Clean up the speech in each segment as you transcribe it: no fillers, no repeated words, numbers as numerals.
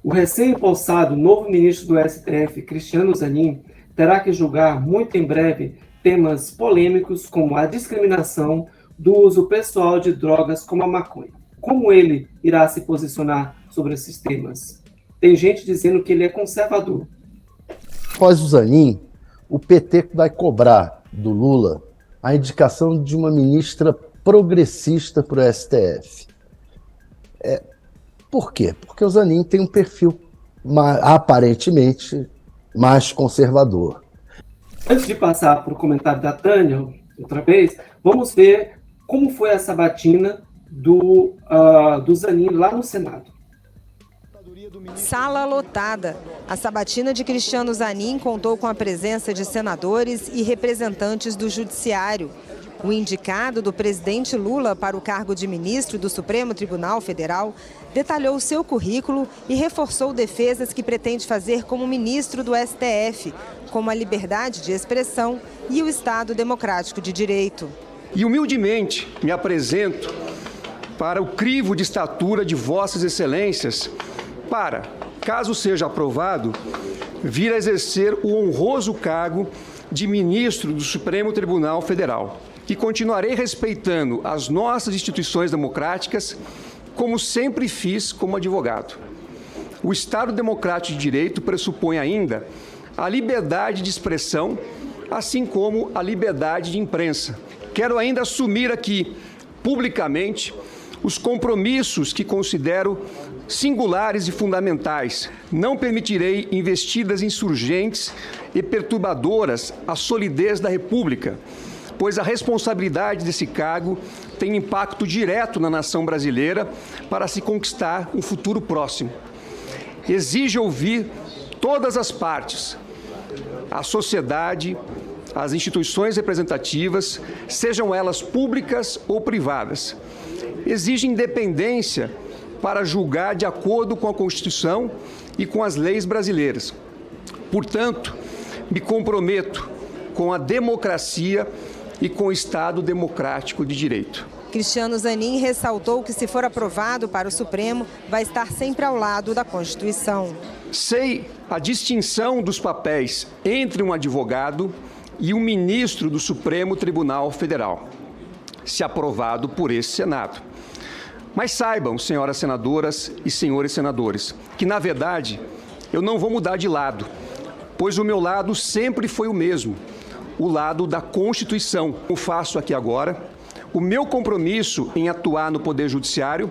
O recém-empossado novo ministro do STF, Cristiano Zanin, terá que julgar muito em breve temas polêmicos como a discriminação do uso pessoal de drogas como a maconha. Como ele irá se posicionar sobre esses temas? Tem gente dizendo que ele é conservador. Após o Zanin, o PT vai cobrar do Lula a indicação de uma ministra progressista para o STF. Por quê? Porque o Zanin tem um perfil aparentemente mais conservador. Antes de passar para o comentário da Tânia, outra vez, vamos ver como foi a sabatina do Zanin lá no Senado. Sala lotada. A sabatina de Cristiano Zanin contou com a presença de senadores e representantes do Judiciário. O indicado do presidente Lula para o cargo de ministro do Supremo Tribunal Federal detalhou seu currículo e reforçou defesas que pretende fazer como ministro do STF, como a liberdade de expressão e o Estado Democrático de Direito. E humildemente me apresento para o crivo de estatura de Vossas Excelências para, caso seja aprovado, vir a exercer o honroso cargo de ministro do Supremo Tribunal Federal. E continuarei respeitando as nossas instituições democráticas, como sempre fiz como advogado. O Estado Democrático de Direito pressupõe ainda a liberdade de expressão, assim como a liberdade de imprensa. Quero ainda assumir aqui, publicamente, os compromissos que considero singulares e fundamentais. Não permitirei investidas insurgentes e perturbadoras à solidez da República, pois a responsabilidade desse cargo tem impacto direto na nação brasileira para se conquistar um futuro próximo. Exige ouvir todas as partes, a sociedade, as instituições representativas, sejam elas públicas ou privadas. Exige independência para julgar de acordo com a Constituição e com as leis brasileiras. Portanto, me comprometo com a democracia e com o Estado Democrático de Direito. Cristiano Zanin ressaltou que, se for aprovado para o Supremo, vai estar sempre ao lado da Constituição. Sei a distinção dos papéis entre um advogado e um ministro do Supremo Tribunal Federal, se aprovado por esse Senado. Mas saibam, senhoras senadoras e senhores senadores, que, na verdade, eu não vou mudar de lado, pois o meu lado sempre foi o mesmo, o lado da Constituição. Eu faço aqui agora o meu compromisso em atuar no Poder Judiciário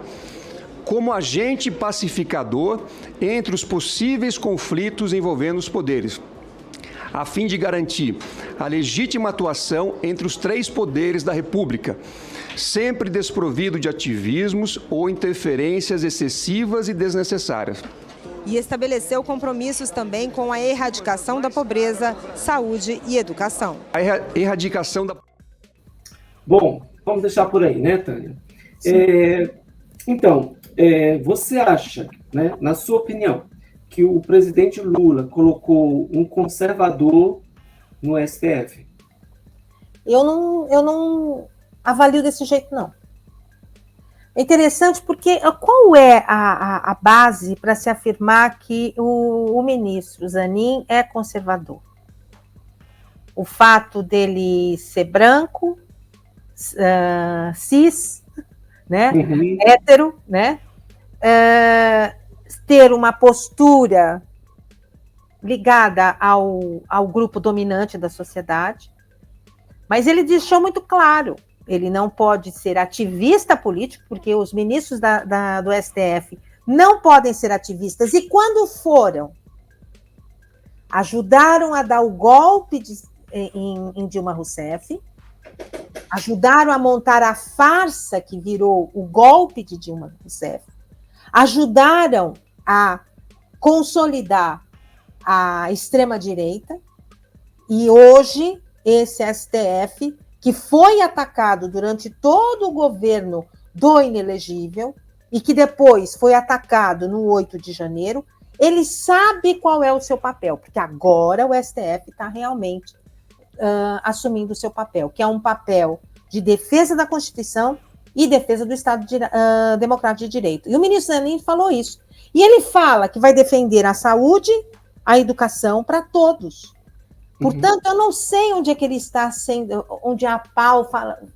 como agente pacificador entre os possíveis conflitos envolvendo os poderes, a fim de garantir a legítima atuação entre os três poderes da República, sempre desprovido de ativismos ou interferências excessivas e desnecessárias. E estabeleceu compromissos também com a erradicação da pobreza, saúde e educação. A erradicação da... Bom, vamos deixar por aí, né, Tânia? Então, você acha, né, na sua opinião, que o presidente Lula colocou um conservador no STF? Eu não avalio desse jeito, não. É interessante porque qual é a base para se afirmar que o ministro Zanin é conservador? O fato dele ser branco, cis, né? Hétero, né? Ter uma postura ligada ao grupo dominante da sociedade, mas ele deixou muito claro, ele não pode ser ativista político, porque os ministros do STF não podem ser ativistas, e quando foram, ajudaram a dar o golpe em Dilma Rousseff, ajudaram a montar a farsa que virou o golpe de Dilma Rousseff, ajudaram a consolidar a extrema-direita, e hoje esse STF, que foi atacado durante todo o governo do inelegível e que depois foi atacado no 8 de janeiro, ele sabe qual é o seu papel, porque agora o STF está realmente assumindo o seu papel, que é um papel de defesa da Constituição e defesa do Estado Democrático de Direito. E o ministro Zanin falou isso. E ele fala que vai defender a saúde, a educação para todos. Portanto, eu não sei onde é que ele está sendo, onde a PAU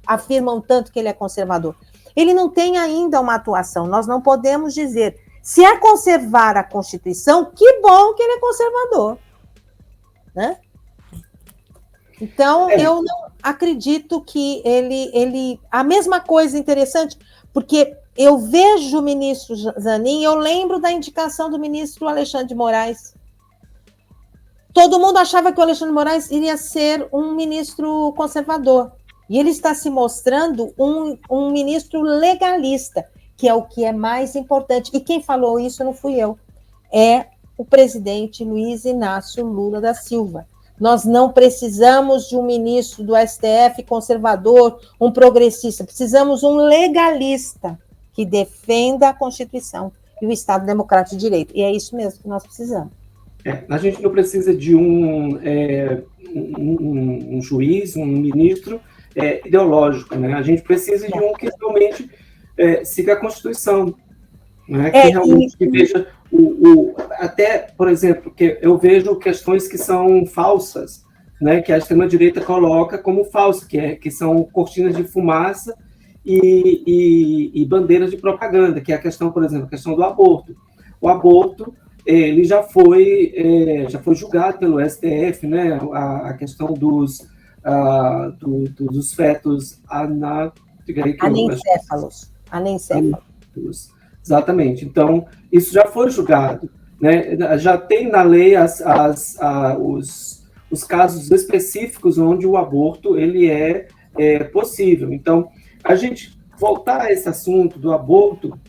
afirmam tanto que ele é conservador. Ele não tem ainda uma atuação. Nós não podemos dizer, se é conservar a Constituição, que bom que ele é conservador. Né? Então, eu não acredito que ele... A mesma coisa interessante, porque eu vejo o ministro Zanin, eu lembro da indicação do ministro Alexandre de Moraes. Todo mundo achava que o Alexandre de Moraes iria ser um ministro conservador. E ele está se mostrando um ministro legalista, que é o que é mais importante. E quem falou isso não fui eu. É o presidente Luiz Inácio Lula da Silva. Nós não precisamos de um ministro do STF conservador, um progressista. Precisamos de um legalista que defenda a Constituição e o Estado Democrático de Direito. E é isso mesmo que nós precisamos. A gente não precisa de um juiz, um ministro ideológico, né? A gente precisa de um que realmente siga a Constituição, né? Que realmente veja até, por exemplo, que eu vejo questões que são falsas, né? Que a extrema-direita coloca como falsas, que são cortinas de fumaça e bandeiras de propaganda, que é a questão, por exemplo, a questão do aborto. O aborto ele já foi julgado pelo STF, né? A questão dos fetos anencéfalos. Exatamente. Então, isso já foi julgado, né? Já tem na lei os casos específicos onde o aborto ele é possível. Então, a gente voltar a esse assunto do aborto,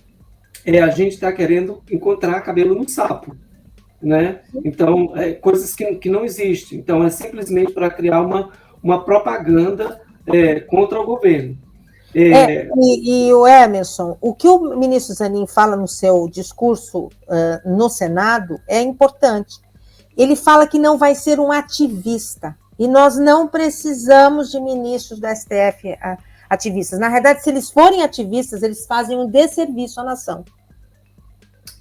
a gente está querendo encontrar cabelo no sapo, né? Então, coisas que não existem. Então, é simplesmente para criar uma propaganda contra o governo. E o Emerson, o que o ministro Zanin fala no seu discurso no Senado é importante. Ele fala que não vai ser um ativista, e nós não precisamos de ministros do STF ativistas. Na verdade, se eles forem ativistas, eles fazem um desserviço à nação.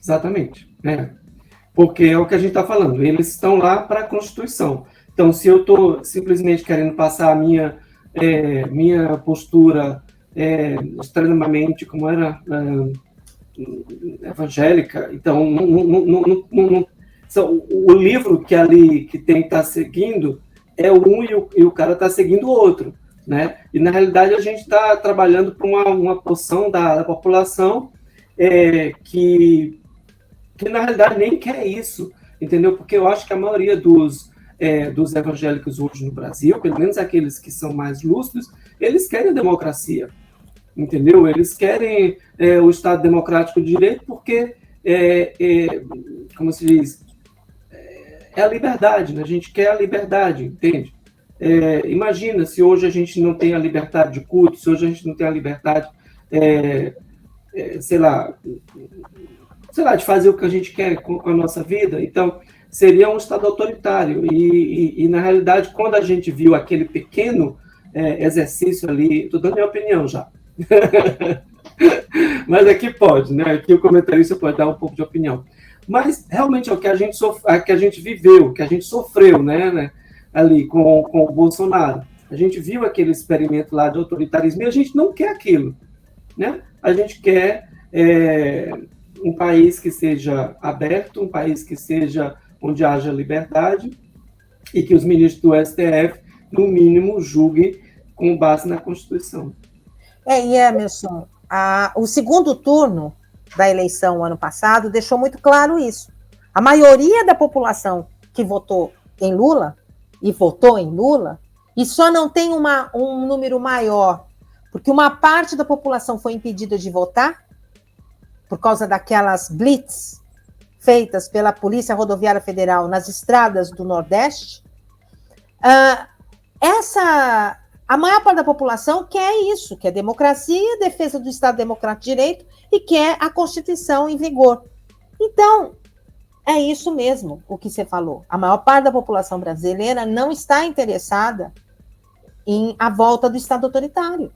Exatamente. Porque é o que a gente está falando, eles estão lá para a Constituição. Então, se eu estou simplesmente querendo passar a minha postura extremamente, como era, evangélica, então, o livro que ali que tem que estar seguindo é um e o cara está seguindo o outro, né? E, na realidade, a gente está trabalhando para uma porção da população que, na realidade, nem quer isso, entendeu? Porque eu acho que a maioria dos evangélicos hoje no Brasil, pelo menos aqueles que são mais lúcidos, eles querem a democracia, entendeu? Eles querem o Estado Democrático de Direito porque, como se diz, é a liberdade, né? A gente quer a liberdade, entende? Imagina se hoje a gente não tem a liberdade de culto, se hoje a gente não tem a liberdade, sei lá, de fazer o que a gente quer com a nossa vida. Então, seria um Estado autoritário. E na realidade, quando a gente viu aquele pequeno exercício ali, estou dando minha opinião já. Mas aqui pode, né? Aqui o comentarista pode dar um pouco de opinião. Mas realmente é o que a gente viveu, que a gente sofreu, né? Ali com o Bolsonaro. A gente viu aquele experimento lá de autoritarismo e a gente não quer aquilo, né? A gente quer um país que seja aberto, um país que seja onde haja liberdade e que os ministros do STF, no mínimo, julguem com base na Constituição. E Emerson, o segundo turno da eleição ano passado deixou muito claro isso. A maioria da população que votou em Lula, e só não tem um número maior, porque uma parte da população foi impedida de votar, por causa daquelas blitz feitas pela Polícia Rodoviária Federal nas estradas do Nordeste. A maior parte da população quer isso, quer democracia, defesa do Estado Democrático de Direito e quer a Constituição em vigor. Então, é isso mesmo o que você falou. A maior parte da população brasileira não está interessada em a volta do Estado autoritário.